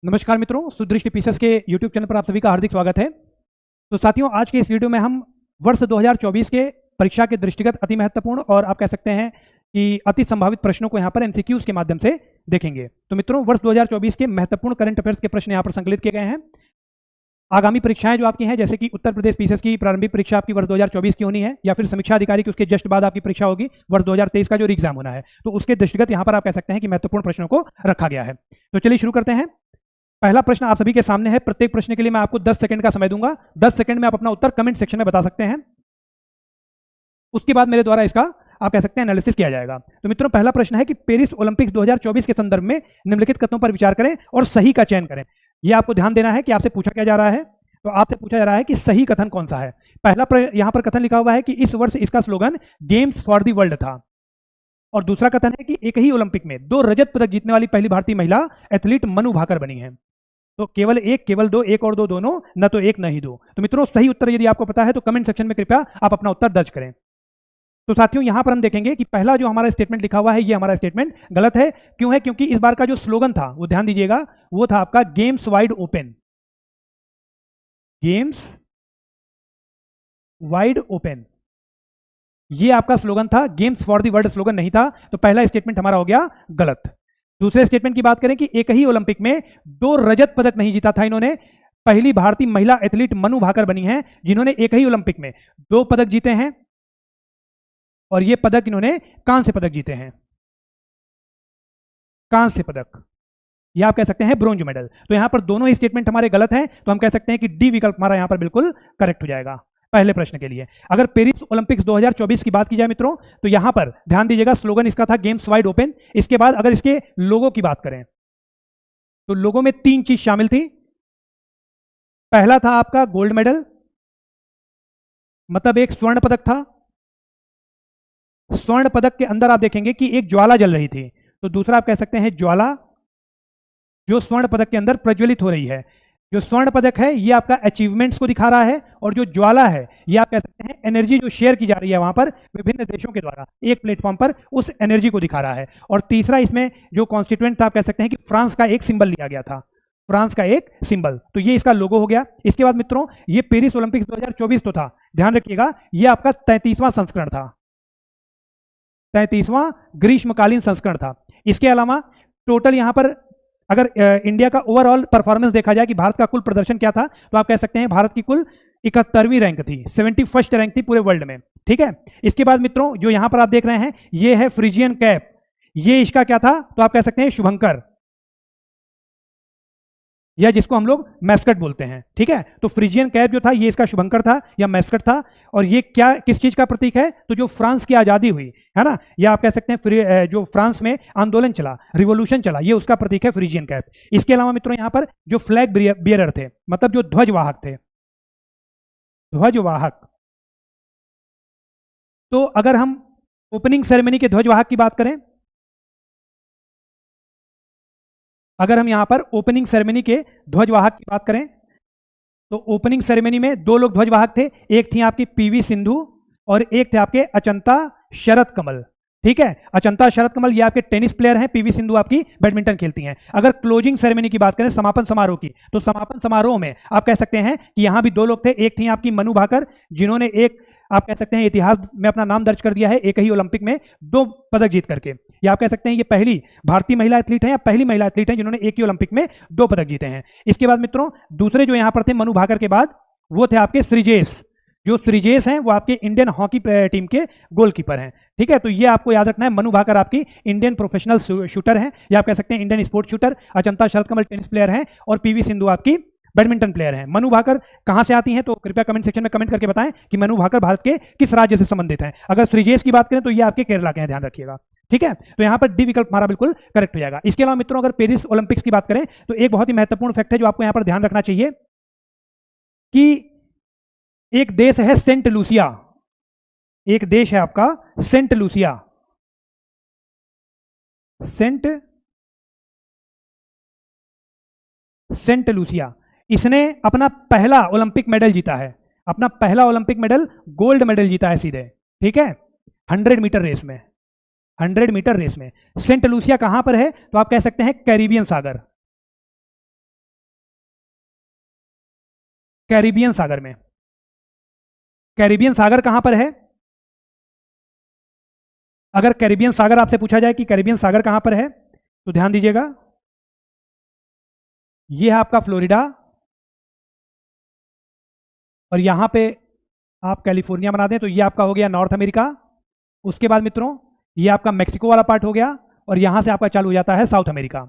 नमस्कार मित्रों, सुदृष्टि पीसेस के YouTube चैनल पर आप सभी का हार्दिक स्वागत है। तो साथियों, आज के इस वीडियो में हम वर्ष 2024 के परीक्षा के दृष्टिगत अति महत्वपूर्ण और आप कह सकते हैं कि अति संभावित प्रश्नों को यहाँ पर MCQs के माध्यम से देखेंगे। तो मित्रों, वर्ष 2024 के महत्वपूर्ण करंट अफेयर्स के प्रश्न यहाँ पर संकलित किए गए हैं। आगामी परीक्षाएं जो आपकी हैं, जैसे कि उत्तर प्रदेश पीसेस की प्रारंभिक परीक्षा आपकी वर्ष 2024 की होनी है, या फिर समीक्षा अधिकारी की उसके जस्ट बाद आपकी परीक्षा होगी वर्ष 2023 का जो एग्जाम होना है, तो उसके दृष्टिगत यहाँ पर आप कह सकते हैं कि महत्वपूर्ण प्रश्नों को रखा गया है। तो चलिए शुरू करते हैं। पहला प्रश्न आप सभी के सामने है। प्रत्येक प्रश्न के लिए मैं आपको 10 सेकंड का समय दूंगा। 10 सेकंड में आप अपना उत्तर कमेंट सेक्शन में बता सकते हैं। उसके बाद मेरे द्वारा इसका आप कह सकते हैं एनालिसिस किया जाएगा। तो मित्रों, पहला प्रश्न है कि पेरिस ओलंपिक्स 2024 के संदर्भ में निम्नलिखित कथनों पर विचार करें और सही का चयन करें। यह आपको ध्यान देना है कि आपसे पूछा क्या जा रहा है। तो आपसे पूछा जा रहा है कि सही कथन कौन सा है। पहला यहां पर कथन लिखा हुआ है कि इस वर्ष इसका slogan games for the world था, और दूसरा कथन है कि एक ही ओलंपिक में 2 रजत पदक जीतने वाली पहली भारतीय महिला एथलीट मनु भाकर बनी है। तो केवल एक, केवल दो, एक और दो दोनों, न तो एक न ही दो। तो मित्रों, सही उत्तर यदि आपको पता है तो कमेंट सेक्शन में कृपया आप अपना उत्तर दर्ज करें। तो साथियों, यहां पर हम देखेंगे कि पहला जो हमारा स्टेटमेंट लिखा हुआ है, ये हमारा स्टेटमेंट गलत है। क्यों है? क्योंकि इस बार का जो स्लोगन था, वो ध्यान दीजिएगा, वो था आपका games wide open. Games wide open, ये आपका स्लोगन था, games for the world slogan नहीं था। तो पहला स्टेटमेंट हमारा हो गया गलत। दूसरे स्टेटमेंट की बात करें कि एक ही ओलंपिक में 2 रजत पदक नहीं जीता था इन्होंने। पहली भारतीय महिला एथलीट मनु भाकर बनी हैं, जिन्होंने एक ही ओलंपिक में 2 पदक जीते हैं, और ये पदक इन्होंने कांस्य पदक जीते हैं। कांस्य पदक, या आप कह सकते हैं ब्रोंज मेडल। तो यहां पर दोनों ही स्टेटमेंट हमारे गलत हैं। तो हम कह सकते हैं कि डी विकल्प हमारा यहां पर बिल्कुल करेक्ट हो जाएगा पहले प्रश्न के लिए। अगर पेरिस ओलंपिक्स 2024 की बात की जाए मित्रों, तो यहां पर ध्यान दीजिएगा, स्लोगन इसका था गेम्स वाइड ओपन। इसके बाद अगर इसके लोगो की बात करें, तो लोगों में 3 चीज शामिल थी। पहला था आपका गोल्ड मेडल, मतलब एक स्वर्ण पदक था। स्वर्ण पदक के अंदर आप देखेंगे कि एक ज्वाला जल रही थी। तो दूसरा आप कह सकते हैं ज्वाला, जो स्वर्ण पदक के अंदर प्रज्वलित हो रही है। जो स्वर्ण पदक है, ये आपका अचीवमेंट्स को दिखा रहा है, और जो ज्वाला है, ये आप कह सकते हैं एनर्जी जो शेयर की जा रही है वहां पर विभिन्न देशों के द्वारा एक प्लेटफॉर्म पर, उस एनर्जी को दिखा रहा है। और तीसरा इसमें जो कॉन्स्टिट्यूएंट था, आप कह सकते हैं कि फ्रांस का एक सिंबल लिया गया था, फ्रांस का एक सिंबल। तो ये इसका लोगो हो गया। इसके बाद मित्रों, ये पेरिस ओलंपिक्स 2024 तो था, ध्यान रखिएगा, ये आपका 33वां संस्करण था, 33वां ग्रीष्मकालीन संस्करण था। इसके अलावा टोटल यहां पर अगर इंडिया का ओवरऑल परफॉर्मेंस देखा जाए कि भारत का कुल प्रदर्शन क्या था, तो आप कह सकते हैं भारत की कुल 71वीं रैंक थी, 71st रैंक थी पूरे वर्ल्ड में। ठीक है। इसके बाद मित्रों, जो यहां पर आप देख रहे हैं, ये है फ्रिजियन कैप। ये इसका क्या था? तो आप कह सकते हैं शुभंकर, या जिसको हम लोग मैस्कट बोलते हैं। ठीक है। तो फ्रिजियन कैप जो था, ये इसका शुभंकर था या मैस्कट था। और ये क्या, किस चीज का प्रतीक है? तो जो फ्रांस की आजादी हुई है ना, या आप कह सकते हैं जो फ्रांस में आंदोलन चला, रिवॉल्यूशन चला, ये उसका प्रतीक है फ्रिजियन कैप। इसके अलावा मित्रों, यहां पर जो फ्लैग बियरर थे, मतलब जो ध्वजवाहक थे, ध्वजवाहक, तो अगर हम ओपनिंग सेरेमनी के ध्वजवाहक की बात करें, अगर हम यहां पर ओपनिंग सेरेमनी के ध्वजवाहक की बात करें, तो ओपनिंग सेरेमनी में 2 लोग ध्वजवाहक थे। एक थी आपकी पीवी सिंधु, और एक थे आपके अचंता शरत कमल। ठीक है। अचंता शरत कमल ये आपके टेनिस प्लेयर हैं, पीवी सिंधु आपकी बैडमिंटन खेलती हैं। अगर क्लोजिंग सेरेमनी की बात करें, समापन समारोह की, तो समापन समारोह में आप कह सकते हैं कि यहां भी 2 लोग थे। एक थी आपकी मनु भाकर, जिन्होंने एक आप कह सकते हैं इतिहास में अपना नाम दर्ज कर दिया है, एक ही ओलंपिक में 2 पदक जीत करके। या आप कह सकते हैं ये पहली भारतीय महिला एथलीट है, या पहली महिला एथलीट है जिन्होंने एक ही ओलंपिक में 2 पदक जीते हैं। इसके बाद मित्रों, दूसरे जो यहां पर थे मनु भाकर के बाद, वो थे आपके श्रीजेश। जो श्रीजेश हैं, वो आपके इंडियन हॉकी टीम के गोलकीपर हैं। ठीक है। तो ये आपको याद रखना है, मनु भाकर आपकी इंडियन प्रोफेशनल शूटर हैं, या आप कह सकते हैं Indian sport shooter. Achanta Sharath Kamal tennis player हैं, और पीवी सिंधु आपकी बैडमिंटन प्लेयर हैं। मनु भाकर कहां से आती हैं? तो कृपया कमेंट सेक्शन में कमेंट करके बताएं कि मनु भाकर भारत के किस राज्य से संबंधित हैं। अगर श्रीजेश की बात करें, तो ये आपके केरला के हैं, ध्यान रखिएगा। ठीक है। तो यहां पर डी विकल्प हमारा बिल्कुल करेक्ट हो जाएगा। इसके अलावा मित्रों, अगर पेरिस ओलंपिक्स की बात करें, तो एक बहुत ही महत्वपूर्ण फैक्ट है जो आपको यहां पर ध्यान रखना चाहिए, कि एक देश है सेंट लूसिया। एक देश है आपका सेंट लूसिया, सेंट लूसिया। इसने अपना पहला ओलंपिक मेडल जीता है, अपना पहला ओलंपिक मेडल, गोल्ड मेडल जीता है सीधे। ठीक है। 100 मीटर रेस में, 100 मीटर रेस में। सेंट लूसिया कहां पर है? तो आप कह सकते हैं कैरिबियन सागर, कैरिबियन सागर में। कैरिबियन सागर कहां पर है? अगर कैरिबियन सागर आपसे पूछा जाए कि कैरिबियन सागर कहां पर है, तो ध्यान दीजिएगा, यह है आपका फ्लोरिडा, और यहां पे आप कैलिफोर्निया बना दें तो यह आपका हो गया नॉर्थ अमेरिका। उसके बाद मित्रों यह आपका मैक्सिको वाला पार्ट हो गया, और यहां से आपका चालू हो जाता है साउथ अमेरिका।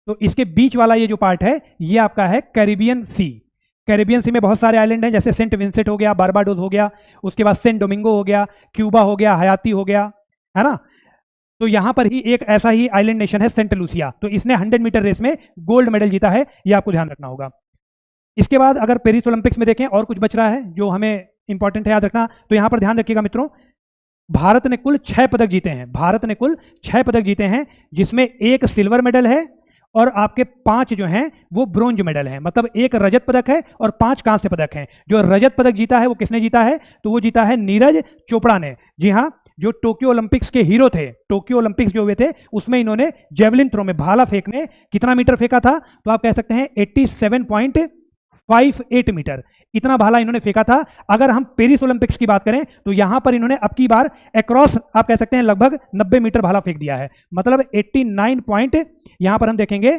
तो इसके बीच वाला ये जो पार्ट है ये आपका है कैरिबियन सी। कैरिबियन सी में बहुत सारे आइलैंड हैं, जैसे सेंट विंसेंट हो गया, बारबाडोस हो गया, उसके बाद सेंट डोमिंगो हो गया, क्यूबा हो गया, हयाती हो गया, है ना। तो यहां पर ही एक ऐसा ही आइलैंड नेशन है सेंट लूसिया, तो इसने 100 मीटर रेस में गोल्ड मेडल जीता है, ये आपको ध्यान रखना होगा। इसके बाद अगर पेरिस ओलंपिक्स में देखें और कुछ बच रहा है जो हमें इंपॉर्टेंट है याद रखना, तो यहां पर ध्यान रखिएगा मित्रों, भारत ने कुल 6 पदक जीते हैं। भारत ने कुल 6 पदक जीते हैं, जिसमें एक सिल्वर मेडल है और आपके 5 जो हैं वो ब्रोंज मेडल हैं, मतलब एक रजत पदक है और 5 कांस्य पदक हैं। जो रजत पदक जीता है वो किसने जीता है? तो वो जीता है नीरज चोपड़ा ने। जी हाँ, जो टोक्यो ओलंपिक्स के हीरो थे, टोक्यो ओलंपिक्स जो हुए थे उसमें इन्होंने जेवलिन थ्रो में, भाला फेंक में कितना मीटर फेंका था? तो आप कह सकते हैं 87.58 मीटर, इतना भाला इन्होंने फेंका था। अगर हम पेरिस ओलंपिक्स की बात करें तो यहां पर इन्होंने अब की बार अक्रॉस आप कह सकते हैं लगभग 90 मीटर भाला फेंक दिया है, मतलब 89 यहां पर हम देखेंगे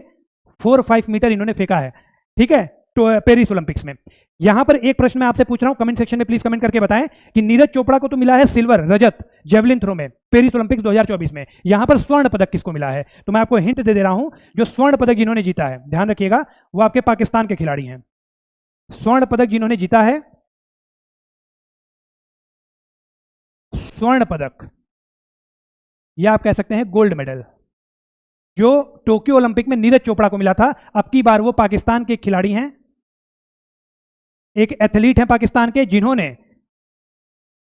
45 मीटर इन्होंने फेंका है, ठीक है, तो पेरिस ओलंपिक्स में। यहां पर एक प्रश्न मैं आपसे पूछ रहा हूं, कमेंट सेक्शन में प्लीज कमेंट करके बताएं कि नीरज चोपड़ा को तो मिला है सिल्वर, रजत जेवलिन थ्रो में पेरिस ओलंपिक्स 2024 में, यहां पर स्वर्ण पदक किसको मिला है? तो मैं आपको हिंट दे रहा हूं, जो स्वर्ण पदक जिन्होंने जीता है, ध्यान रखिएगा, वो आपके पाकिस्तान के खिलाड़ी हैं। स्वर्ण पदक जिन्होंने जीता है, स्वर्ण पदक, या आप कह सकते हैं गोल्ड मेडल, जो टोक्यो ओलंपिक में नीरज चोपड़ा को मिला था, अब की बार वो पाकिस्तान के खिलाड़ी हैं, एक एथलीट हैं पाकिस्तान के, जिन्होंने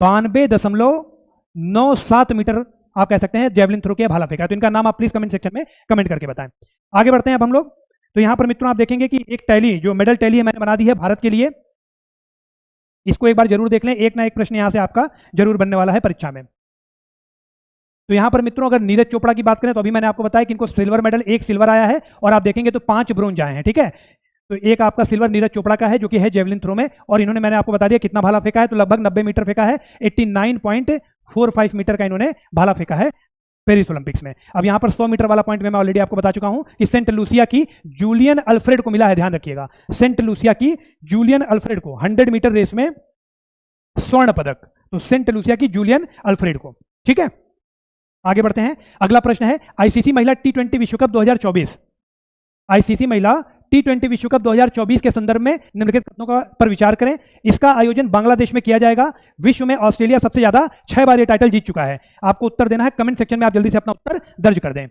92.97 मीटर आप कह सकते हैं जेवलिन थ्रो किया, भाला फेंका। तो इनका नाम आप प्लीज कमेंट सेक्शन में कमेंट करके बताएं। आगे बढ़ते हैं अब हम लोग। तो यहां पर मित्रों आप देखेंगे कि एक टैली, जो मेडल टैली है मैंने बना दी है भारत के लिए, इसको एक बार जरूर देख लें, एक ना एक प्रश्न यहां से आपका जरूर बनने वाला है परीक्षा में। तो यहां पर मित्रों अगर नीरज चोपड़ा की बात करें तो अभी मैंने आपको बताया कि इनको सिल्वर मेडल, एक सिल्वर आया है, और आप देखेंगे तो 5 ब्रोंज आए हैं, ठीक है। तो एक आपका सिल्वर नीरज चोपड़ा का है जो कि है जेवलिन थ्रो में, और इन्होंने मैंने आपको बता दिया कितना भाला फेंका है, तो लगभग 90 मीटर फेंका है, 89.45 मीटर का इन्होंने भाला फेंका है पेरिस ओलंपिक्स में। अब यहां पर 100 मीटर वाला पॉइंट में मैं ऑलरेडी आपको बता चुका हूं कि सेंट लूसिया की जूलियन अल्फ्रेड को मिला है, ध्यान रखिएगा, सेंट लूसिया की जूलियन अल्फ्रेड को 100 मीटर रेस में स्वर्ण पदक, तो सेंट लूसिया की जूलियन अल्फ्रेड को, ठीक है। आगे बढ़ते हैं, अगला प्रश्न है आईसीसी महिला टी20 विश्व कप 2024। आईसीसी महिला टी20 विश्व कप 2024 के संदर्भ में निम्नलिखित कथनों पर विचार करें। इसका आयोजन बांग्लादेश में किया जाएगा। विश्व में ऑस्ट्रेलिया सबसे ज्यादा 6 बार ये टाइटल जीत चुका है। आपको उत्तर देना है, कमेंट सेक्शन में आप जल्दी से अपना उत्तर दर्ज कर दें।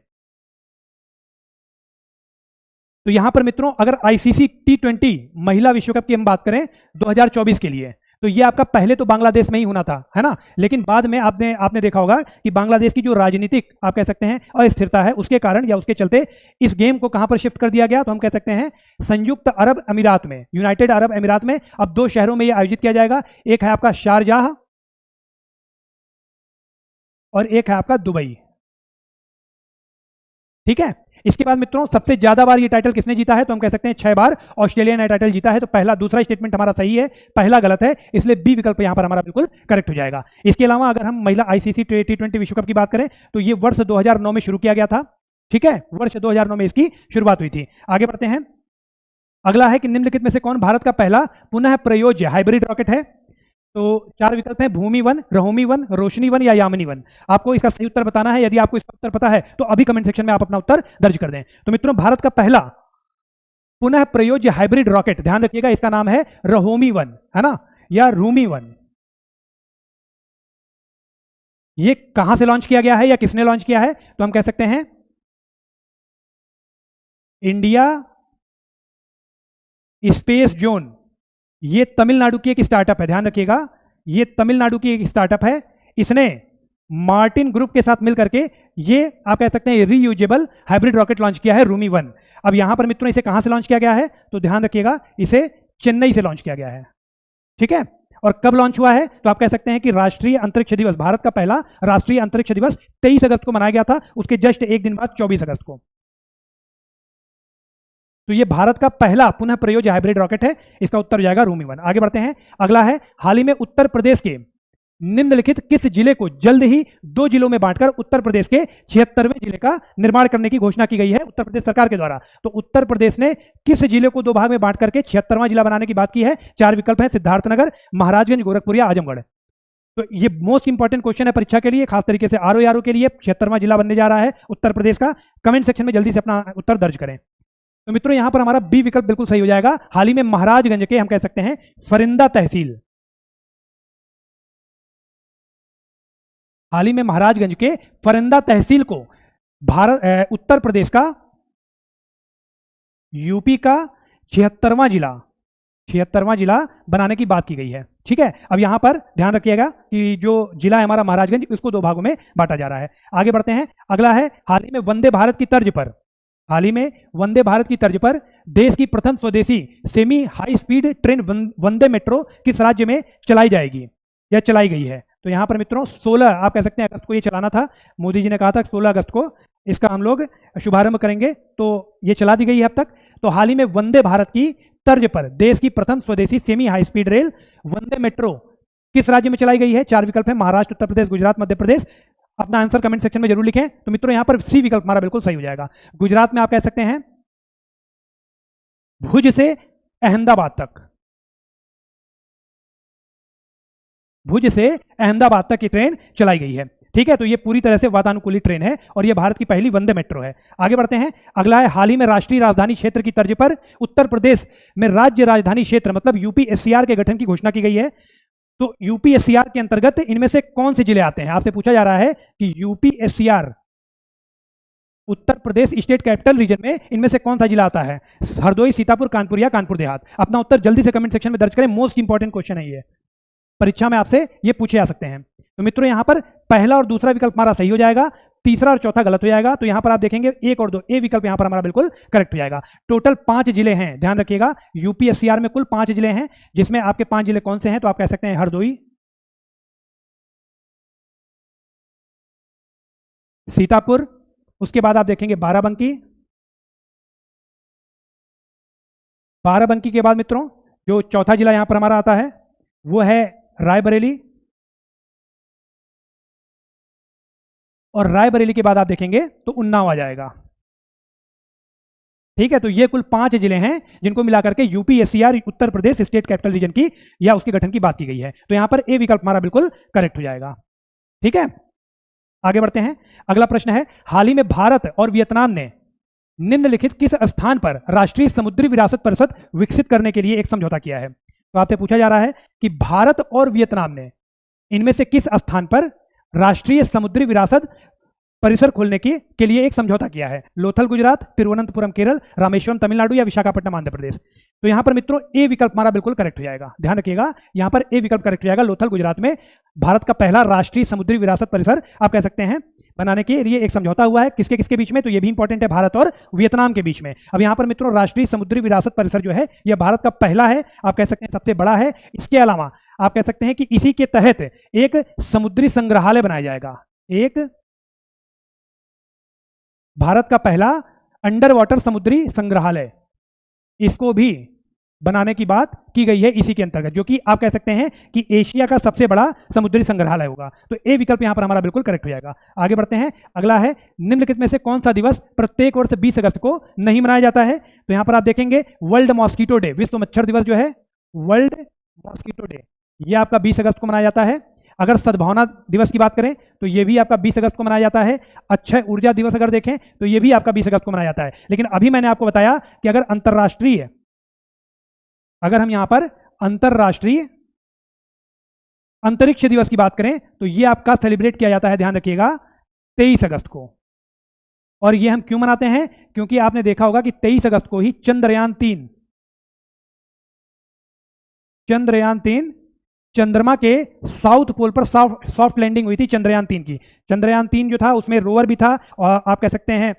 तो यहां पर मित्रों अगर आईसीसी टी20 महिला विश्व कप की हम बात करें 2024 के लिए, तो ये आपका पहले तो बांग्लादेश में ही होना था, है ना, लेकिन बाद में आपने देखा होगा कि बांग्लादेश की जो राजनीतिक आप कह सकते हैं अस्थिरता है, उसके कारण या उसके चलते इस गेम को कहां पर शिफ्ट कर दिया गया, तो हम कह सकते हैं संयुक्त अरब अमीरात में, यूनाइटेड अरब अमीरात में। अब 2 शहरों में यह आयोजित किया जाएगा, एक है आपका शारजाह और एक है आपका दुबई, ठीक है। इसके बाद मित्रों सबसे ज्यादा बार ये टाइटल किसने जीता है, तो हम कह सकते हैं 6 बार ऑस्ट्रेलिया ने टाइटल जीता है। तो पहला, दूसरा स्टेटमेंट हमारा सही है, पहला गलत है, इसलिए बी विकल्प यहां पर हमारा बिल्कुल करेक्ट हो जाएगा। इसके अलावा अगर हम महिला आईसीसी टी20 विश्व कप की बात करें तो ये वर्ष 2009 में शुरू किया गया था, ठीक है, वर्ष 2009 में इसकी शुरुआत हुई थी। आगे बढ़ते हैं, अगला है कि निम्नलिखित में से कौन भारत का पहला पुनः प्रयोज्य हाइब्रिड रॉकेट है। तो 4 विकल्प हैं, भूमि 1, रहोमी 1, रोशनी 1 या यामिनी 1। आपको इसका सही उत्तर बताना है। यदि आपको इसका उत्तर पता है तो अभी कमेंट सेक्शन में आप अपना उत्तर दर्ज कर दें। तो मित्रों भारत का पहला पुनः प्रयोज्य हाइब्रिड रॉकेट, ध्यान रखिएगा, इसका नाम है रहोमी 1, है ना, या रूमी 1। ये कहां से लॉन्च किया गया है या किसने लॉन्च किया है, तो हम कह सकते हैं इंडिया स्पेस जोन। ये तमिलनाडु की एक स्टार्टअप है, ध्यान रखिएगा, ये तमिलनाडु की एक स्टार्टअप है। इसने मार्टिन ग्रुप के साथ मिलकर के ये आप कह सकते हैं रीयूजेबल हाइब्रिड रॉकेट लॉन्च किया है, रूमी 1। अब यहां पर मित्रों इसे कहां से लॉन्च किया गया है, तो ध्यान रखिएगा इसे चेन्नई से लॉन्च किया गया है, ठीक है। और कब लॉन्च हुआ है, तो आप कह सकते हैं कि राष्ट्रीय अंतरिक्ष दिवस, भारत का पहला राष्ट्रीय अंतरिक्ष दिवस 23 अगस्त को मनाया गया था, उसके जस्ट एक दिन बाद 24 अगस्त को। तो ये भारत का पहला पुनः प्रयोज्य हाइब्रिड रॉकेट है। इसका उत्तर हो जाएगा रूमी 1। आगे बढ़ते हैं। अगला है, हाल ही में उत्तर प्रदेश के निम्नलिखित किस जिले को जल्द ही 2 जिलों में बांटकर उत्तर प्रदेश के 76वें जिले का निर्माण करने की घोषणा की गई है उत्तर प्रदेश सरकार के द्वारा। तो उत्तर प्रदेश ने किस जिले को 2 भाग में बांट करके 76वां जिला बनाने की बात की है? 4 विकल्प है, सिद्धार्थनगर, महाराजगंज, गोरखपुर या आजमगढ़। तो ये मोस्ट इंपॉर्टेंट क्वेश्चन है परीक्षा के लिए, खास तरीके से आरओ के लिए। 76वां जिला बनने जा रहा है उत्तर प्रदेश का। कमेंट सेक्शन में जल्दी से अपना उत्तर दर्ज करें। तो मित्रों यहां पर हमारा बी विकल्प बिल्कुल सही हो जाएगा। हाल ही में महाराजगंज के, हम कह सकते हैं फरिंदा तहसील, हाल ही में महाराजगंज के फरिंदा तहसील को उत्तर प्रदेश का, यूपी का 76वां जिला बनाने की बात की गई है। ठीक है, अब यहां पर ध्यान रखिएगा कि जो जिला है हमारा महाराजगंज, उसको 2 भागों में बांटा जा रहा है। आगे बढ़ते हैं। अगला है, हाल ही में वंदे भारत की तर्ज पर देश की प्रथम स्वदेशी सेमी हाई स्पीड ट्रेन वंदे मेट्रो किस राज्य में चलाई जाएगी या चलाई गई है? तो यहां पर मित्रों 16, आप कह सकते हैं, अगस्त को ये चलाना था। मोदी जी ने कहा था 16 अगस्त को इसका हम लोग शुभारंभ करेंगे, तो ये चला दी गई है अब तक। तो हाल ही में वंदे भारत की तर्ज पर देश की प्रथम स्वदेशी सेमी हाई स्पीड रेल वंदे मेट्रो किस राज्य में चलाई गई है? 4 विकल्प है, महाराष्ट्र, उत्तर प्रदेश, गुजरात, मध्य प्रदेश। अपना आंसर कमेंट सेक्शन में जरूर लिखें। तो मित्रों यहां पर सी विकल्प हमारा बिल्कुल सही हो जाएगा। गुजरात में आप कह सकते हैं भुज से अहमदाबाद तक की ट्रेन चलाई गई है। ठीक है, तो ये पूरी तरह से वातानुकूलित ट्रेन है और ये भारत की पहली वंदे मेट्रो है। आगे बढ़ते हैं। अगला है, हाल ही में राष्ट्रीय राजधानी क्षेत्र की तर्ज पर उत्तर प्रदेश में राज्य राजधानी क्षेत्र मतलब यूपीएससीआर के गठन की घोषणा की गई है। तो यूपीएससीआर के अंतर्गत इनमें से कौन से जिले आते हैं? आपसे पूछा जा रहा है कि यूपीएससीआर Uttar Pradesh state capital region में इनमें से कौन सा जिला आता है? हरदोई, सीतापुर, कानपुर या कानपुर देहात। अपना उत्तर जल्दी से कमेंट सेक्शन में दर्ज करें। मोस्ट इंपॉर्टेंट क्वेश्चन है ये, परीक्षा में आपसे ये पूछे जा सकते हैं। तो मित्रों यहां पर पहला और दूसरा विकल्प हमारा सही हो जाएगा, तीसरा और चौथा गलत हो जाएगा। तो यहां पर आप देखेंगे 1 और 2, ए विकल्प यहां पर हमारा बिल्कुल करेक्ट हो जाएगा। टोटल 5 जिले हैं, ध्यान रखिएगा। यूपीएससीआर में कुल 5 जिले हैं, जिसमें आपके 5 जिले कौन से हैं? तो आप कह सकते हैं हरदोई, सीतापुर, उसके बाद आप देखेंगे बाराबंकी के बाद मित्रों जो चौथा जिला यहां पर हमारा आता है वो है रायबरेली, और रायबरेली के बाद आप देखेंगे तो उन्नाव आ जाएगा। ठीक है, तो ये कुल 5 जिले हैं जिनको मिलाकर के यूपीएससीआर Uttar Pradesh state capital region की या उसके गठन की बात की गई है। तो यहां पर ए विकल्प हमारा बिल्कुल करेक्ट हो जाएगा। ठीक है, आगे बढ़ते हैं। अगला प्रश्न है, हाल ही में भारत और वियतनाम ने निम्नलिखित किस स्थान पर राष्ट्रीय समुद्री विरासत परिषद विकसित करने के लिए एक समझौता किया है? तो आपसे पूछा जा रहा है कि भारत और वियतनाम ने इनमें से किस स्थान पर राष्ट्रीय समुद्री विरासत परिसर खोलने के लिए एक समझौता किया है? लोथल गुजरात, तिरुवनंतपुरम केरल, रामेश्वरम तमिलनाडु या विशाखापट्टनम आंध्र प्रदेश। तो यहां पर मित्रों ए विकल्प हमारा बिल्कुल करेक्ट हो जाएगा। ध्यान रखिएगा, यहां पर ए विकल्प करेक्ट हो जाएगा। लोथल गुजरात में भारत का पहला राष्ट्रीय समुद्री विरासत परिसर आप कह सकते हैं बनाने के लिए एक समझौता हुआ है। किसके किसके बीच में? तो ये भी इंपॉर्टेंट है, भारत और वियतनाम के बीच में। अब यहां पर मित्रों राष्ट्रीय समुद्री विरासत परिसर जो है यह भारत का पहला है, आप कह सकते हैं सबसे बड़ा है। इसके अलावा आप कह सकते हैं कि इसी के तहत एक समुद्री संग्रहालय बनाया जाएगा, एक भारत का पहला अंडर वाटर समुद्री संग्रहालय, इसको भी बनाने की बात की गई है इसी के अंतर्गत, जो कि आप कह सकते हैं कि एशिया का सबसे बड़ा समुद्री संग्रहालय होगा। तो ए विकल्प यहां पर हमारा बिल्कुल करेक्ट हो जाएगा। आगे बढ़ते हैं। अगला है, निम्नलिखित में से कौन सा दिवस प्रत्येक वर्ष 20 अगस्त को नहीं मनाया जाता है? तो यहां पर आप देखेंगे वर्ल्ड मॉस्किटो डे, विश्व मच्छर दिवस जो है वर्ल्ड मॉस्किटो डे, ये आपका 20 अगस्त को मनाया जाता है। अगर सद्भावना दिवस की बात करें तो ये भी आपका 20 अगस्त को मनाया जाता है। अक्षय ऊर्जा दिवस अगर देखें तो ये भी आपका 20 अगस्त को मनाया जाता है। लेकिन अभी मैंने आपको बताया कि अगर अंतरराष्ट्रीय, अगर हम यहां पर अंतरराष्ट्रीय अंतरिक्ष दिवस की बात करें तो ये आपका सेलिब्रेट किया जाता है, ध्यान रखिएगा, 23 अगस्त को। और ये हम क्यों मनाते हैं? क्योंकि आपने देखा होगा कि 23 अगस्त को ही चंद्रयान 3 चंद्रमा के साउथ पोल पर सॉफ्ट लैंडिंग हुई थी चंद्रयान 3 की। चंद्रयान 3 जो था उसमें रोवर भी था और आप कह सकते हैं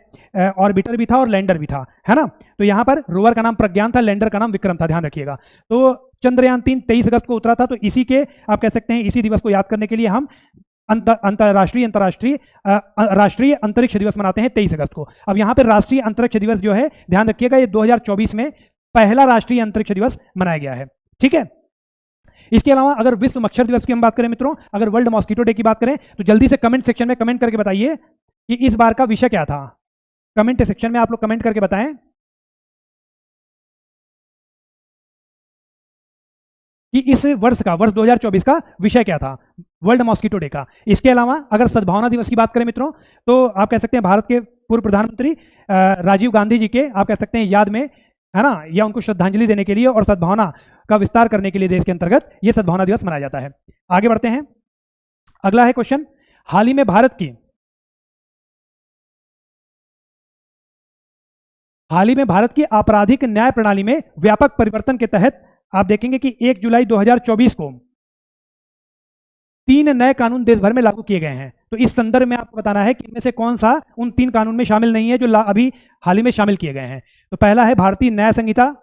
ऑर्बिटर भी था और लैंडर भी था, है ना। तो यहां पर रोवर का नाम प्रज्ञान था, लैंडर का नाम विक्रम था, ध्यान रखिएगा। तो चंद्रयान 3 23 अगस्त को उतरा था, तो इसी के आप कह सकते हैं इसी दिवस को याद करने के लिए हम अंतर्राष्ट्रीय राष्ट्रीय अंतरिक्ष दिवस मनाते हैं 23 अगस्त को। अब यहाँ पे राष्ट्रीय अंतरिक्ष दिवस जो है, ध्यान रखिएगा, ये 2024 में पहला राष्ट्रीय अंतरिक्ष दिवस मनाया गया है। ठीक है, इसके अलावा अगर विश्व मच्छर दिवस की हम बात करें मित्रों, अगर वर्ल्ड मॉस्किटो डे की बात करें, तो जल्दी से कमेंट सेक्शन में कमेंट करके बताइए कि इस बार का विषय क्या था। कमेंट सेक्शन में आप लोग कमेंट करके बताएं कि इस वर्ष 2024 का विषय क्या था वर्ल्ड मॉस्किटो डे का। इसके अलावा अगर सद्भावना दिवस की बात करें मित्रों, तो आप कह सकते हैं भारत के पूर्व प्रधानमंत्री राजीव गांधी जी के, आप कह सकते हैं, याद में, है ना, या उनको श्रद्धांजलि देने के लिए और सद्भावना का विस्तार करने के लिए देश के अंतर्गत ये सद्भावना दिवस मनाया जाता है। आगे बढ़ते हैं, अगला है क्वेश्चन, हाल ही में भारत की आपराधिक न्याय प्रणाली में व्यापक परिवर्तन के तहत आप देखेंगे कि 1 जुलाई 2024 को 3 नए कानून देश भर में लागू किए गए हैं। तो इस संदर्भ में आपको बताना है कि इनमें से कौन सा उन 3 कानून में शामिल नहीं है जो अभी हाल ही में शामिल किए गए हैं। तो पहला है भारतीय न्याय संहिता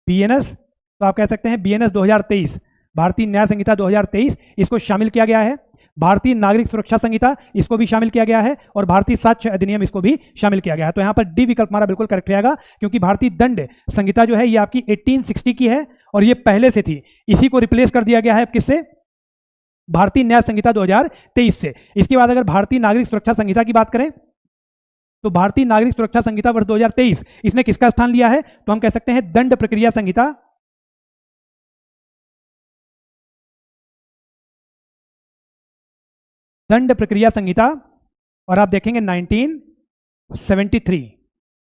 BNS, तो आप कह सकते हैं BNS 2023, भारतीय न्याय संहिता 2023, इसको शामिल किया गया है। भारतीय नागरिक सुरक्षा संहिता, इसको भी शामिल किया गया है, और भारतीय साक्ष्य अधिनियम, इसको भी शामिल किया गया है। तो यहाँ पर डी विकल्प हमारा बिल्कुल करेक्ट रहेगा, क्योंकि भारतीय दंड संहिता जो है ये आपकी 1860 की है और ये पहले से थी, इसी को रिप्लेस कर दिया गया है किससे, भारतीय न्याय संहिता 2023 से। इसके बाद अगर भारतीय नागरिक सुरक्षा संहिता की बात करें, तो भारतीय नागरिक सुरक्षा संहिता वर्ष 2023, इसने किसका स्थान लिया है, तो हम कह सकते हैं दंड प्रक्रिया संहिता, दंड प्रक्रिया संहिता, और आप देखेंगे 1973,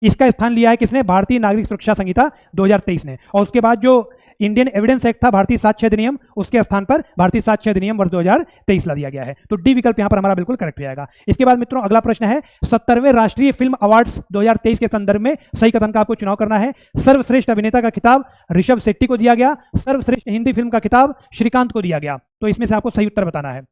इसका स्थान लिया है किसने, भारतीय नागरिक सुरक्षा संहिता 2023 ने। और उसके बाद जो इंडियन एविडेंस एक्ट था, भारतीय साक्ष्य अधिनियम, उसके स्थान पर भारतीय साक्ष्य अधिनियम वर्ष 2023 ला दिया गया है। तो डी विकल्प यहां पर हमारा बिल्कुल करेक्ट रहेगा। इसके बाद मित्रों अगला प्रश्न है, 70वें राष्ट्रीय फिल्म अवार्ड्स 2023 के संदर्भ में सही कथन का आपको चुनाव करना है। सर्वश्रेष्ठ अभिनेता का खिताब ऋषभ शेट्टी को दिया गया, सर्वश्रेष्ठ हिंदी फिल्म का खिताब श्रीकांत को दिया गया। तो इसमें से आपको सही उत्तर बताना है।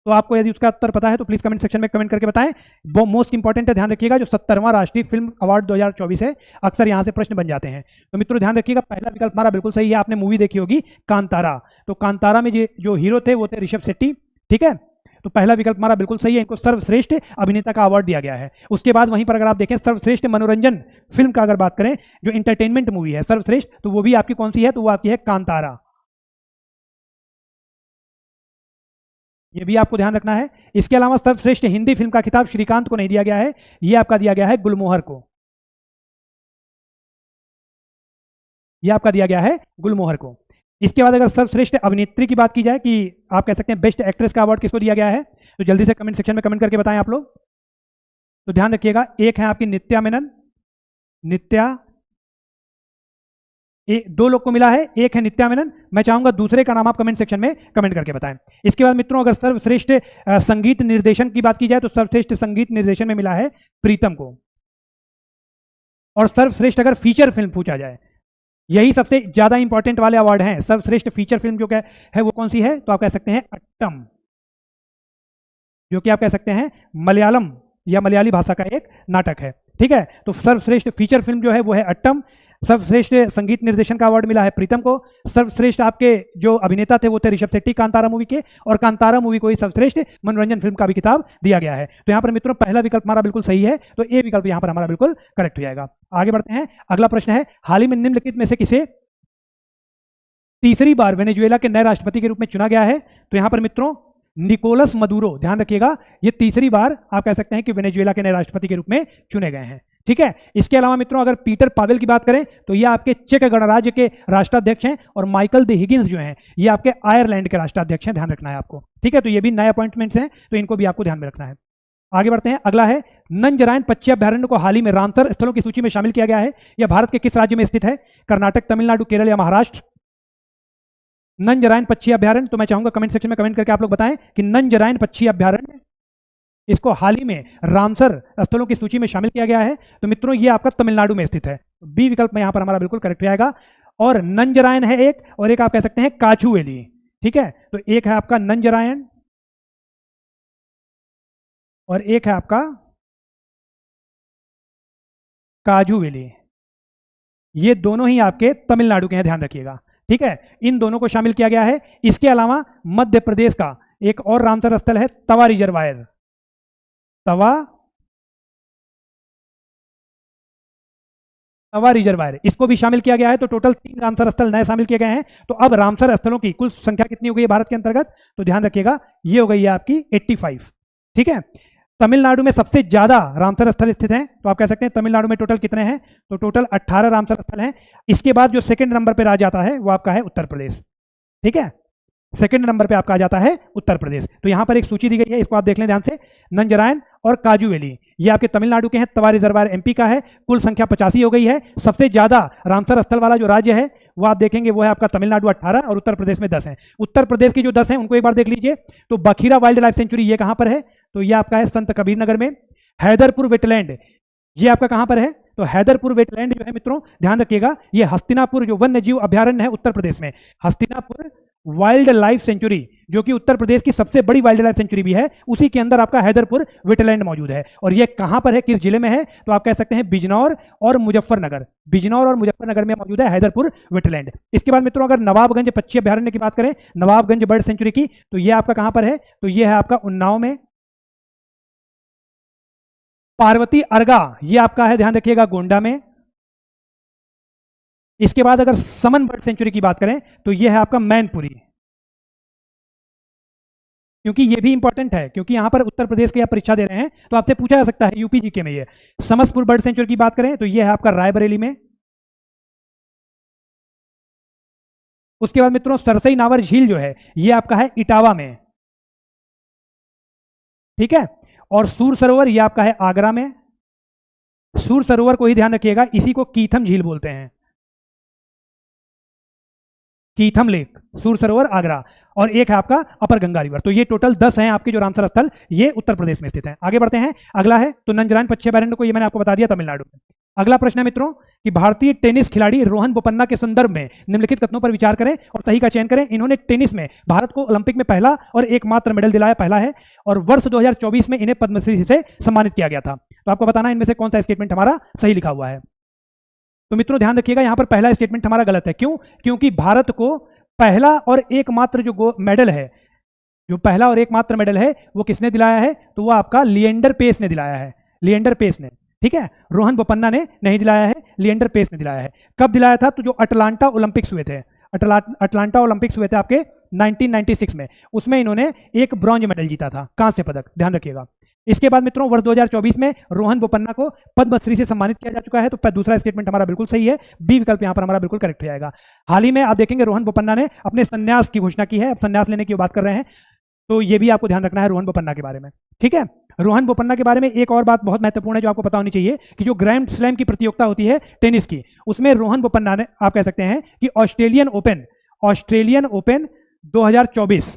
तो आपको यदि उसका उत्तर पता है तो प्लीज कमेंट सेक्शन में कमेंट करके बताएं। वो मोस्ट इंपॉर्टेंट है, ध्यान रखिएगा, जो 70वां राष्ट्रीय फिल्म अवार्ड 2024 है, अक्सर यहां से प्रश्न बन जाते हैं। तो मित्रों ध्यान रखिएगा, पहला विकल्प हमारा बिल्कुल सही है। आपने मूवी देखी होगी कांतारा, तो कांतारा में जो हीरो थे वो थे ऋषभ शेट्टी। ठीक है, तो पहला विकल्प हमारा बिल्कुल सही है, इनको सर्वश्रेष्ठ अभिनेता का अवार्ड दिया गया है। उसके बाद वहीं पर अगर आप देखें सर्वश्रेष्ठ मनोरंजन फिल्म का अगर बात करें, जो इंटरटेनमेंट मूवी है सर्वश्रेष्ठ, तो वो भी आपकी कौन सी है, तो वो आपकी है कांतारा। ये भी आपको ध्यान रखना है। इसके अलावा सर्वश्रेष्ठ हिंदी फिल्म का खिताब श्रीकांत को नहीं दिया गया है, ये आपका दिया गया है गुलमोहर को, ये आपका दिया गया है गुलमोहर को। इसके बाद अगर सर्वश्रेष्ठ अभिनेत्री की बात की जाए, कि आप कह सकते हैं बेस्ट एक्ट्रेस का अवार्ड किसको दिया गया है, तो जल्दी से कमेंट सेक्शन में कमेंट करके बताएं आप लोग। तो ध्यान रखिएगा, एक है आपकी नित्या मेनन, दो लोग को मिला है, एक है नित्या मेनन। मैं चाहूंगा दूसरे का नाम आप कमेंट सेक्शन में कमेंट करके बताएं। इसके बाद मित्रों अगर सर्वश्रेष्ठ संगीत निर्देशन की बात की जाए, तो सर्वश्रेष्ठ संगीत निर्देशन में मिला है प्रीतम को। और सर्वश्रेष्ठ अगर फीचर फिल्म पूछा जाए, यही सबसे ज्यादा इंपॉर्टेंट वाले अवार्ड हैं। सर्वश्रेष्ठ फीचर फिल्म जो क्या है वो कौन सी है, तो आप कह सकते हैं अट्टम, जो कि आप कह सकते हैं मलयालम या मलयाली भाषा का एक नाटक है। ठीक है, तो सर्वश्रेष्ठ फीचर फिल्म जो है वो है अट्टम। सर्वश्रेष्ठ संगीत निर्देशन का अवार्ड मिला है प्रीतम को। सर्वश्रेष्ठ आपके जो अभिनेता थे वो थे ऋषभ शेट्टी कांतारा मूवी के, और कांतारा मूवी को ही सर्वश्रेष्ठ मनोरंजन फिल्म का भी खिताब दिया गया है। तो यहाँ पर मित्रों पहला विकल्प हमारा बिल्कुल सही है, तो ए विकल्प यहाँ पर हमारा बिल्कुल करेक्ट हो जाएगा। आगे बढ़ते हैं, अगला प्रश्न है, हाल ही में निम्नलिखित में से किसे तीसरी बार वेनेजुएला के नए राष्ट्रपति के रूप में चुना गया है, तो यहाँ पर मित्रों निकोलस मदुरो, ध्यान रखिएगा, ये तीसरी बार आप कह सकते हैं कि वेनेजुएला के नए राष्ट्रपति के रूप में चुने गए हैं। ठीक है, इसके अलावा मित्रों अगर पीटर पावेल की बात करें, तो ये आपके चेक गणराज्य के राष्ट्राध्यक्ष हैं, और माइकल द हिगिंस जो हैं ये आपके आयरलैंड के राष्ट्राध्यक्ष हैं, ध्यान रखना है आपको। ठीक है, तो ये भी नए अपॉइंटमेंट्स हैं, तो इनको भी आपको ध्यान में रखना है। आगे बढ़ते हैं, अगला है नंजरायन पक्षी अभ्यारण्य को हाल ही में रामसर स्थलों की सूची में शामिल किया गया है। यह भारत के किस राज्य में स्थित है, कर्नाटक, तमिलनाडु, केरल या महाराष्ट्र। नंजरायन पक्षी अभ्यारण्य, तो मैं चाहूंगा कमेंट सेक्शन में कमेंट करके आप लोग बताएं कि नंजरायन पक्षी अभ्यारण्य, इसको हाल ही में रामसर स्थलों की सूची में शामिल किया गया है। तो मित्रों ये आपका तमिलनाडु में स्थित है, बी विकल्प में यहां पर हमारा बिल्कुल करेक्ट रहेगा। और नंजरायन है एक, और एक आप कह सकते हैं काछुवेली। ठीक है, तो एक है आपका नंजरायन और एक है आपका काजुवेली, ये दोनों ही आपके तमिलनाडु के हैं, ध्यान रखिएगा। ठीक है, इन दोनों को शामिल किया गया है। इसके अलावा मध्य प्रदेश का एक और रामसर स्थल है तवा रिजर्वायर, तवा रिजर्वायर, इसको भी शामिल किया गया है। तो टोटल 3 रामसर स्थल नए शामिल किए गए हैं। तो अब रामसर स्थलों की कुल संख्या कितनी हो गई है भारत के अंतर्गत? तो ध्यान रखिएगा, ये हो गई है आपकी 85। ठीक है, तमिलनाडु में सबसे ज्यादा रामसर स्थल स्थित हैं। तो आप कह सकते हैं तमिलनाडु में टोटल कितने हैं? तो टोटल 18 रामसर स्थल हैं। इसके बाद जो सेकंड नंबर पर आ जाता है वो आपका है उत्तर प्रदेश। ठीक है, सेकंड नंबर पे आपका आ जाता है उत्तर प्रदेश। तो यहां पर एक सूची दी गई है, इसको आप देख लें ध्यान से। नंजरायन और काजू वैली ये आपके तमिलनाडु के हैं, तवा रिजर्वायर एमपी का है, कुल संख्या 85 हो गई है। सबसे ज्यादा रामसर स्थल वाला जो राज्य है वो आप देखेंगे वो है आपका तमिलनाडु 18 और उत्तर प्रदेश में 10 है। उत्तर प्रदेश के जो 10 हैं उनको एक बार देख लीजिए। तो बखीरा वाइल्ड लाइफ सेंचुरी ये कहां पर है? तो ये आपका है संत कबीर नगर में। हैदरपुर वेटलैंड ये आपका कहां पर है? तो हैदरपुर वेटलैंड जो है मित्रों ध्यान रखिएगा, ये हस्तिनापुर जो वन्य जीव अभ्यारण्य है उत्तर प्रदेश में, हस्तिनापुर वाइल्ड लाइफ सेंचुरी जो कि उत्तर प्रदेश की सबसे बड़ी वाइल्ड लाइफ सेंचुरी भी है, उसी के अंदर आपका हैदरपुर वेटलैंड मौजूद है। और ये कहां पर है, किस जिले में है? तो आप कह सकते हैं बिजनौर और मुजफ्फरनगर, बिजनौर और मुजफ्फरनगर में मौजूद है हैदरपुर वेटलैंड। इसके बाद मित्रों अगर नवाबगंज पक्षी अभ्यारण्य की बात करें, नवाबगंज बर्ड सेंचुरी की, तो ये आपका कहां पर है? तो ये है आपका उन्नाव में। पार्वती अर्गा ये आपका है, ध्यान रखिएगा, गोंडा में। इसके बाद अगर समन बर्ड सेंचुरी की बात करें तो यह है आपका मैनपुरी, क्योंकि यह भी इंपॉर्टेंट है, क्योंकि यहां पर उत्तर प्रदेश के आप परीक्षा दे रहे हैं तो आपसे पूछा जा सकता है यूपी जीके में। ये समसपुर बर्ड सेंचुरी की बात करें तो यह है आपका रायबरेली में। उसके बाद मित्रों सरसई नावर झील जो है यह आपका है इटावा में। ठीक है, और सूर सरोवर यह आपका है आगरा में। सूर सरोवर को ही ध्यान रखिएगा, इसी को कीथम झील बोलते हैं, कीथम लेक, सूर सरोवर आगरा। और एक है आपका अपर गंगा रिवर। तो ये टोटल 10 हैं आपके जो रामसर स्थल, ये उत्तर प्रदेश में स्थित हैं। आगे बढ़ते हैं, अगला है तो नंजरायन पक्षी अभयारण्य को ये मैंने आपको बता दिया तमिलनाडु में। अगला प्रश्न है मित्रों कि भारतीय टेनिस खिलाड़ी रोहन बोपन्ना के संदर्भ में निम्नलिखित कथनों पर विचार करें और सही का चयन करें। इन्होंने टेनिस में भारत को ओलंपिक में पहला और एकमात्र मेडल दिलाया, पहला है, और वर्ष 2024 में इन्हें पद्मश्री से सम्मानित किया गया था। तो आपको बताना इनमें से कौन सा स्टेटमेंट हमारा सही लिखा हुआ है। तो मित्रों ध्यान रखिएगा, यहां पर पहला स्टेटमेंट हमारा गलत है। क्यों? क्योंकि भारत को पहला और एकमात्र जो मेडल है, जो पहला और एकमात्र मेडल है वो किसने दिलाया है? तो वो आपका लिएंडर पेस ने दिलाया है, लिएंडर पेस ने। ठीक है, रोहन बोपन्ना ने नहीं दिलाया है, लिएंडर पेस ने दिलाया है। कब दिलाया था? तो जो अटलांटा ओलंपिक्स हुए थे, अटलांटा ओलंपिक्स हुए थे आपके 1996 में, उसमें इन्होंने एक ब्रॉन्ज मेडल जीता था, कांस्य पदक, ध्यान रखिएगा। इसके बाद मित्रों वर्ष 2024 में रोहन बोपन्ना को पद्मश्री से सम्मानित किया जा चुका है। तो दूसरा स्टेटमेंट हमारा बिल्कुल सही है, बी विकल्प यहां पर हमारा बिल्कुल करेक्ट हो जाएगा। हाल ही में आप देखेंगे रोहन बोपन्ना ने अपने संन्यास की घोषणा की है, अब संन्यास लेने की बात कर रहे हैं, तो ये भी आपको ध्यान रखना है रोहन बोपन्ना के बारे में। ठीक है, रोहन बोपन्ना के बारे में एक और बात बहुत महत्वपूर्ण है जो आपको पता होनी चाहिए कि जो ग्रैंड स्लैम की प्रतियोगिता होती है टेनिस की, उसमें रोहन बोपन्ना ने, आप कह सकते हैं कि ऑस्ट्रेलियन ओपन 2024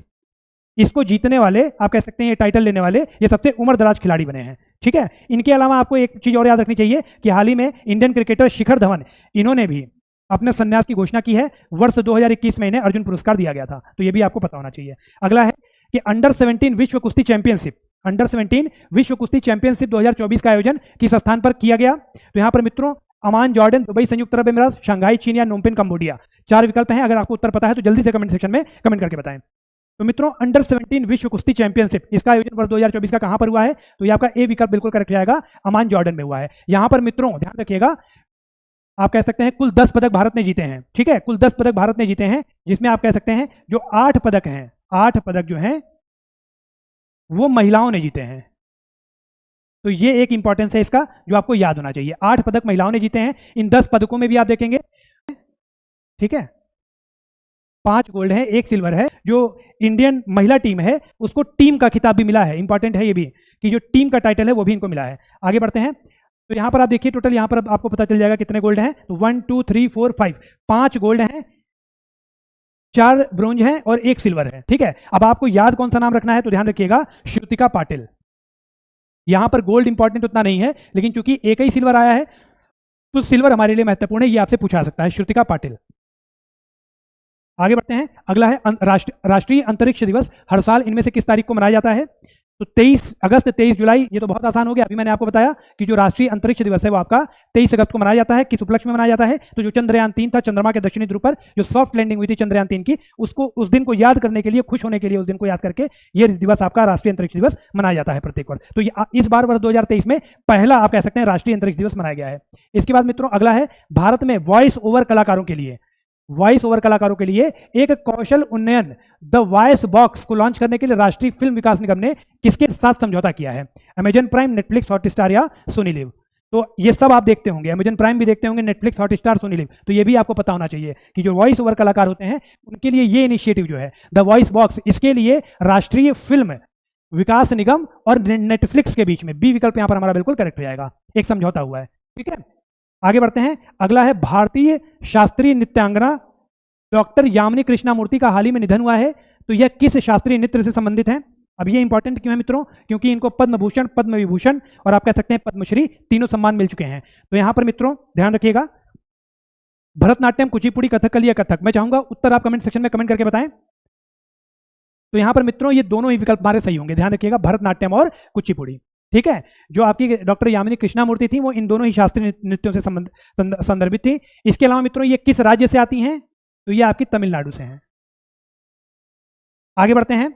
इसको जीतने वाले, आप कह सकते हैं ये टाइटल लेने वाले ये सबसे उम्र दराज खिलाड़ी बने हैं। ठीक है, इनके अलावा आपको एक चीज और याद रखनी चाहिए कि हाल ही में इंडियन क्रिकेटर शिखर धवन, इन्होंने भी अपने संन्यास की घोषणा की है। वर्ष 2021 में इन्हें अर्जुन पुरस्कार दिया गया था, तो ये भी आपको पता होना चाहिए। अगला है कि अंडर 17 विश्व कुश्ती चैंपियनशिप, अंडर 17 विश्व कुश्ती चैंपियनशिप 2024 का आयोजन किस स्थान पर किया गया? तो यहां पर मित्रों अमान जॉर्डन, दुबई संयुक्त अरब अमीरात, शंघाई चीन या नोमपेन कंबोडिया, 4 विकल्प हैं। अगर आपको उत्तर पता है तो जल्दी से कमेंट सेक्शन में कमेंट करके बताएं। तो मित्रों अंडर 17 विश्व कुश्ती चैंपियनशिप, इसका आयोजन वर्ष 2024 का कहां पर हुआ है? तो ये आपका ए विकल्प बिल्कुल करेक्ट जाएगा, अमान जॉर्डन में हुआ है। यहां पर मित्रों ध्यान रखिएगा, आप कह सकते हैं कुल 10 पदक भारत ने जीते हैं। ठीक है, कुल 10 पदक भारत ने जीते हैं, जिसमें आप कह सकते हैं जो 8 पदक हैं, 8 पदक जो हैं वो महिलाओं ने जीते हैं। तो ये एक इंपॉर्टेंस है इसका जो आपको याद होना चाहिए, 8 पदक महिलाओं ने जीते हैं। इन 10 पदकों में भी आप देखेंगे, ठीक है, 5 गोल्ड है, 1 सिल्वर है। जो इंडियन महिला टीम है उसको टीम का खिताब भी मिला है, इंपॉर्टेंट है ये भी कि जो टीम का टाइटल है वो भी इनको मिला है। आगे बढ़ते हैं, तो यहां पर आप देखिए टोटल यहां पर आपको पता चल जाएगा कितने गोल्ड हैं। तो 1 2 3 4 5, 5 गोल्ड हैं, 4 ब्रोंज हैं और 1 सिल्वर है। ठीक है, अब आपको याद कौन सा नाम रखना है? तो ध्यान रखिएगा श्रुतिका पाटिल। यहां पर गोल्ड इंपॉर्टेंट उतना नहीं है, लेकिन चूंकि एक ही सिल्वर आया है तो सिल्वर हमारे लिए महत्वपूर्ण है, ये आपसे पूछा सकता है, श्रुतिका पाटिल। आगे बढ़ते हैं, अगला है राष्ट्रीय अंतरिक्ष दिवस हर साल इनमें से किस तारीख को मनाया जाता है? तो 23 अगस्त 23 जुलाई, ये तो बहुत आसान हो गया। अभी मैंने आपको बताया कि जो राष्ट्रीय अंतरिक्ष दिवस है वो आपका 23 अगस्त को मनाया जाता है। किस उपलक्ष्य में मनाया जाता है? तो जो चंद्रयान 3 था, चंद्रमा के दक्षिणी ध्रुव पर जो सॉफ्ट लैंडिंग हुई थी चंद्रयान 3 की, उसको उस दिन को याद करने के लिए, खुश होने के लिए, उस दिन को याद करके ये दिवस आपका राष्ट्रीय अंतरिक्ष दिवस मनाया जाता है प्रत्येक वर्ष। तो इस बार वर्ष 2023 में पहला आप कह सकते हैं राष्ट्रीय अंतरिक्ष दिवस मनाया गया है। इसके बाद मित्रों अगला है भारत में वॉइस ओवर कलाकारों के लिए, वॉइस ओवर कलाकारों के लिए एक कौशल उन्नयन द वॉइस बॉक्स को लॉन्च करने के लिए राष्ट्रीय फिल्म विकास निगम ने किसके साथ समझौता किया है? अमेजन प्राइम, नेटफ्लिक्स, हॉटस्टार या सोनी लिव। तो ये सब आप देखते होंगे, अमेजन प्राइम भी देखते होंगे, नेटफ्लिक्स, हॉटस्टार, सोनी लिव। तो ये भी आपको पता होना चाहिए कि जो वॉइस ओवर कलाकार होते हैं उनके लिए ये इनिशिएटिव जो है द वॉइस बॉक्स, इसके लिए राष्ट्रीय फिल्म विकास निगम और नेटफ्लिक्स के बीच में, बी विकल्प यहां पर हमारा बिल्कुल करेक्ट हो जाएगा, एक समझौता हुआ है। ठीक है, आगे बढ़ते हैं। अगला है भारतीय शास्त्रीय नृत्यांगना डॉक्टर यामिनी कृष्णामूर्ति का हाल ही में निधन हुआ है। तो यह किस शास्त्रीय नृत्य से संबंधित है? अब ये इंपॉर्टेंट क्यों है मित्रों? क्योंकि इनको पद्म भूषण, पद्म विभूषण और आप कह सकते हैं पद्मश्री, तीनों सम्मान मिल चुके हैं। तो यहां पर मित्रों ध्यान रखिएगा, भरतनाट्यम, कुचिपुड़ी, कथकली या कथक। मैं चाहूंगा उत्तर आप कमेंट सेक्शन में कमेंट करके बताएं। तो यहां पर मित्रों ये दोनों ही विकल्प हमारे सही होंगे, ध्यान रखिएगा, भरतनाट्यम और कुचिपुड़ी। ठीक है, जो आपकी डॉक्टर यामिनी कृष्णामूर्ति थी वो इन दोनों ही शास्त्रीय नृत्यों से संदर्भित थी। इसके अलावा मित्रों ये किस राज्य से आती हैं? तो ये आपकी तमिलनाडु से हैं। आगे बढ़ते हैं।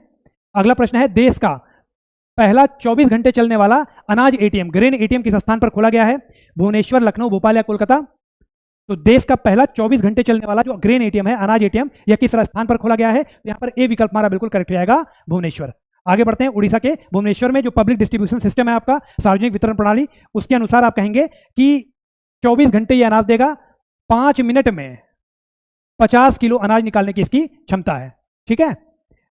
अगला प्रश्न है, देश का पहला 24 घंटे चलने वाला अनाज एटीएम, ग्रेन एटीएम किस स्थान पर खोला गया है? भुवनेश्वर, लखनऊ, भोपाल या कोलकाता। तो देश का पहला 24 घंटे चलने वाला जो ग्रेन एटीएम है, अनाज एटीएम, यह किस स्थान पर खोला गया है? तो यहां पर ए विकल्प हमारा बिल्कुल करेक्ट हो जाएगा, भुवनेश्वर। आगे बढ़ते हैं। उड़ीसा के भुवनेश्वर में जो पब्लिक डिस्ट्रीब्यूशन सिस्टम है आपका, सार्वजनिक वितरण प्रणाली, उसके अनुसार आप कहेंगे कि 24 घंटे ये अनाज देगा, 5 मिनट में 50 किलो अनाज निकालने की इसकी क्षमता है। ठीक है,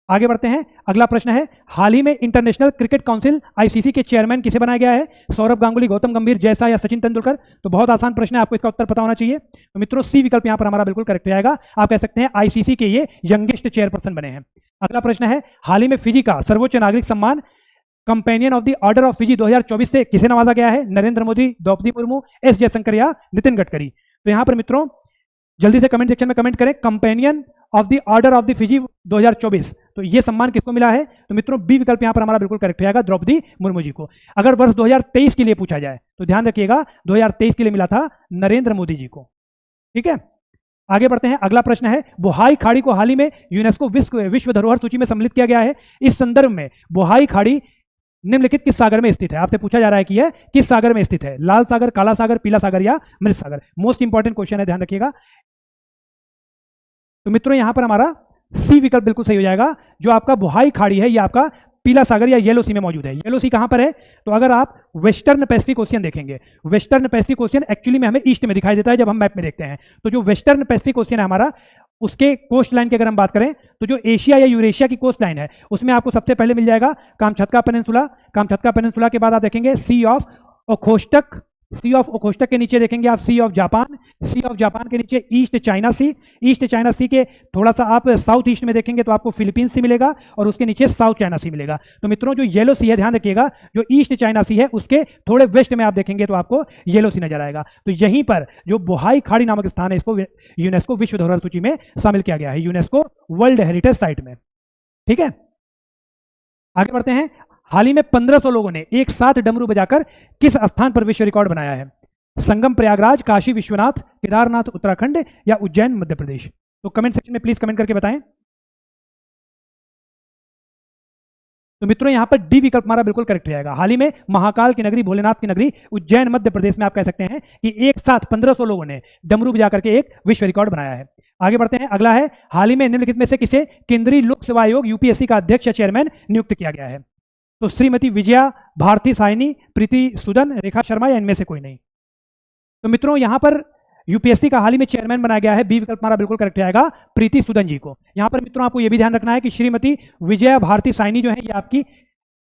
आगे बढ़ते हैं। अगला प्रश्न है, हाल ही में इंटरनेशनल क्रिकेट काउंसिल आईसीसी के चेयरमैन किसे बनाया गया है? सौरभ गांगुली, गौतम गंभीर, जयसा या सचिन तेंदुलकर। तो बहुत आसान प्रश्न है, आपको इसका उत्तर पता होना चाहिए। तो मित्रों सी विकल्प यहां पर हमारा बिल्कुल करेक्ट हो जाएगा। आप कह सकते हैं आईसीसी के ये यंगेस्ट चेयरपर्सन बने हैं। अगला प्रश्न है, हाल ही में फिजी का सर्वोच्च नागरिक सम्मान companion of the order of Fiji 2024 से किसे नवाजा गया है? नरेंद्र मोदी, द्रौपदी मुर्मू, एस जयशंकर या नितिन गडकरी। तो यहां पर मित्रों जल्दी से कमेंट सेक्शन में कमेंट करें, companion of the order of the Fiji 2024। तो ये सम्मान किसको मिला है? तो मित्रों बी विकल्प यहां पर हमारा बिल्कुल करेक्ट हो जाएगा, द्रौपदी मुर्मू जी को। अगर वर्ष 2023 के लिए पूछा जाए तो ध्यान रखिएगा 2023 के लिए मिला था नरेंद्र मोदी जी को। ठीक है, आगे बढ़ते हैं। अगला प्रश्न है, बोहाई खाड़ी को हाल ही में यूनेस्को विश्व धरोहर सूची में सम्मिलित किया गया है। इस संदर्भ में बोहाई खाड़ी निम्नलिखित किस सागर में स्थित है? आपसे पूछा जा रहा है कि यह किस सागर में स्थित है? लाल सागर, काला सागर, पीला सागर या मृत सागर। मोस्ट इंपॉर्टेंट क्वेश्चन है, ध्यान रखिएगा। तो मित्रों यहां पर हमारा सी विकल्प बिल्कुल सही हो जाएगा। जो आपका बोहाई खाड़ी है यह आपका पीला सागर या येलो सी में मौजूद है। येलो सी कहां पर है? तो अगर आप वेस्टर्न पैसिफिक ओशियन देखेंगे, वेस्टर्न पैसिफिक ओशियन एक्चुअली में हमें ईस्ट में दिखाई देता है जब हम मैप में देखते हैं। तो जो वेस्टर्न पैसिफिक ओशियन है हमारा, उसके कोस्ट लाइन की अगर हम बात करें तो जो एशिया या यूरेशिया की कोस्ट लाइन है उसमें आपको सबसे पहले मिल जाएगा कामचत्का पेनिनसुला। कामचत्का पेनिनसुला के बाद आप देखेंगे सी ऑफ ओखोस्टक, सी ऑफ ओखोस्टक के नीचे देखेंगे आप Sea of Japan, Sea of Japan के नीचे East China Sea, East China Sea के थोड़ा सा आप साउथ ईस्ट में देखेंगे तो आपको फिलीपींस सी मिलेगा और उसके नीचे साउथ चाइना सी मिलेगा। तो मित्रों जो येलो सी है, ध्यान रखिएगा, जो ईस्ट चाइना सी है उसके थोड़े वेस्ट में आप देखेंगे तो आपको येलो सी नजर आएगा। तो यहीं पर जो बोहाई खाड़ी नामक स्थान है इसको यूनेस्को विश्व धरोहर सूची में शामिल किया गया है, यूनेस्को वर्ल्ड हेरिटेज साइट में। ठीक है, आगे बढ़ते हैं। हाल ही में 1500 लोगों ने एक साथ डमरू बजाकर किस स्थान पर विश्व रिकॉर्ड बनाया है? संगम प्रयागराज, काशी विश्वनाथ, केदारनाथ उत्तराखंड या उज्जैन मध्य प्रदेश। तो कमेंट सेक्शन में प्लीज कमेंट करके बताएं। तो मित्रों यहां पर डी विकल्प हमारा बिल्कुल करेक्ट हो जाएगा। हाल ही में महाकाल की नगरी, भोलेनाथ की नगरी उज्जैन मध्य प्रदेश में आप कह सकते हैं कि एक साथ 1500 लोगों ने डमरू बजा करके एक विश्व रिकॉर्ड बनाया है। आगे बढ़ते हैं। अगला है, हाल ही में निम्नलिखित में से किसे केंद्रीय लोक सेवा आयोग यूपीएससी का अध्यक्ष या चेयरमैन नियुक्त किया गया है? तो श्रीमती विजया भारती साइनी, प्रीति सुदन, रेखा शर्मा या इनमें से कोई नहीं। तो मित्रों यहां पर यूपीएससी का हाल ही में चेयरमैन बनाया गया है, बी विकल्प हमारा बिल्कुल करेक्ट आएगा, प्रीति सुदन जी को। यहां पर मित्रों आपको यह भी ध्यान रखना है कि श्रीमती विजया भारती साइनी जो है ये आपकी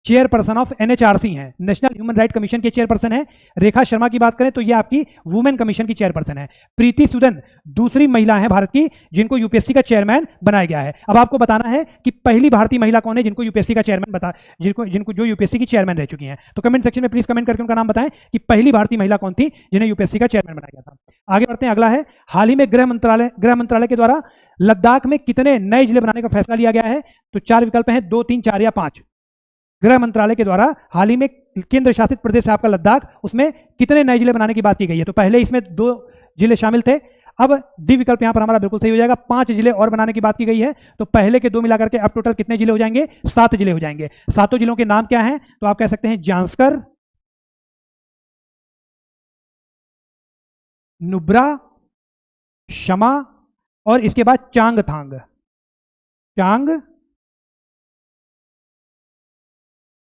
चेयरपर्सन ऑफ एनएचआरसी हैं, नेशनल ह्यूमन राइट कमीशन के चेयरपर्सन है। रेखा शर्मा की बात करें तो ये आपकी वुमेन कमीशन की चेयरपर्सन है। प्रीति सुदन दूसरी महिला है भारत की जिनको यूपीएससी का चेयरमैन बनाया गया है। अब आपको बताना है कि पहली भारतीय महिला कौन है जिनको यूपीएससी का चेयरमैन जिनको जो यूपीएससी की चेयरमैन रह चुकी हैं। तो कमेंट सेक्शन में प्लीज कमेंट करके उनका नाम बताएं कि पहली भारतीय महिला कौन थी जिन्हें यूपीएससी का चेयरमैन बनाया गया था। आगे बढ़ते हैं। अगला है, हाल ही में गृह मंत्रालय के द्वारा लद्दाख में कितने नए जिले बनाने का फैसला लिया गया है? तो 4 विकल्प हैं, 2, 3, 4 या 5। गृह मंत्रालय के द्वारा हाल ही में केंद्र शासित प्रदेश है आपका लद्दाख, उसमें कितने नए जिले बनाने की बात की गई है? तो पहले इसमें 2 जिले शामिल थे, अब डी विकल्प यहां पर हमारा बिल्कुल सही हो जाएगा। 5 जिले और बनाने की बात की गई है, तो पहले के 2 मिलाकर के अब टोटल कितने जिले हो जाएंगे? 7 जिले हो जाएंगे। 7 जिलों के नाम क्या हैं? तो आप कह सकते हैं जांस्कर, नुब्रा, शमा और इसके बाद चांगथांग।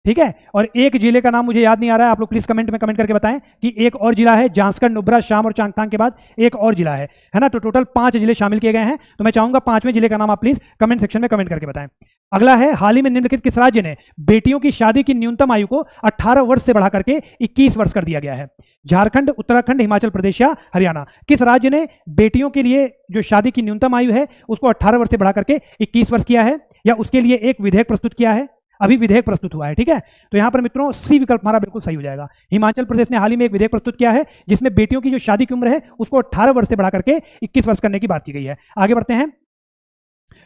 ठीक है, और एक जिले का नाम मुझे याद नहीं आ रहा है, आप लोग प्लीज कमेंट में कमेंट करके बताएं कि एक और जिला है, जांस्कर, नुब्रा, शाम और चांगथांग के बाद एक और जिला है ना? तो टोटल 5 जिले शामिल किए गए हैं। तो मैं चाहूंगा 5वें जिले का नाम आप प्लीज कमेंट सेक्शन में कमेंट करके बताएं। अगला है, हाल ही में निम्नलिखित किस राज्य ने बेटियों की शादी की न्यूनतम आयु को 18 वर्ष से बढ़ा करके 21 वर्ष कर दिया गया है? झारखंड, उत्तराखंड, हिमाचल प्रदेश या हरियाणा? किस राज्य ने बेटियों के लिए जो शादी की न्यूनतम आयु है उसको 18 वर्ष से बढ़ा करके 21 वर्ष किया है, या उसके लिए एक विधेयक प्रस्तुत किया है? अभी विधेयक प्रस्तुत हुआ है। ठीक है, तो यहां पर मित्रों सी विकल्प हमारा बिल्कुल सही हो जाएगा। हिमाचल प्रदेश ने हाल ही में एक विधेयक प्रस्तुत किया है जिसमें बेटियों की जो शादी की उम्र है उसको 18 वर्ष से बढ़ा करके 21 वर्ष करने की बात की गई है। आगे बढ़ते हैं।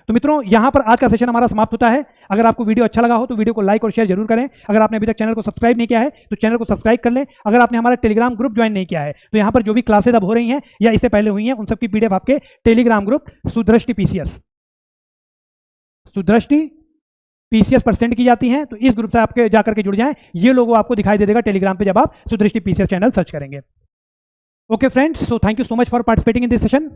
तो मित्रों यहां पर आज का सेशन हमारा समाप्त होता है। अगर आपको वीडियो अच्छा लगा हो तो वीडियो को लाइक और शेयर जरूर करें। अगर आपने अभी तक चैनल को सब्सक्राइब नहीं किया है तो चैनल को सब्सक्राइब कर लें। अगर आपने हमारा टेलीग्राम ग्रुप ज्वाइन नहीं किया है तो यहां पर जो भी क्लासेज अब हो रही हैं या इससे पहले हुई हैं उन सबकी पीडीएफ आपके टेलीग्राम ग्रुप सुदृष्टि पीसीएस पर सेंड की जाती हैं। तो इस ग्रुप से आपके जाकर के जुड़ जाएं। ये लोगो आपको दिखाई दे देगा टेलीग्राम पे जब आप सुदृष्टि पीसीएस चैनल सर्च करेंगे। Okay friends, so thank you so much for participating in this session.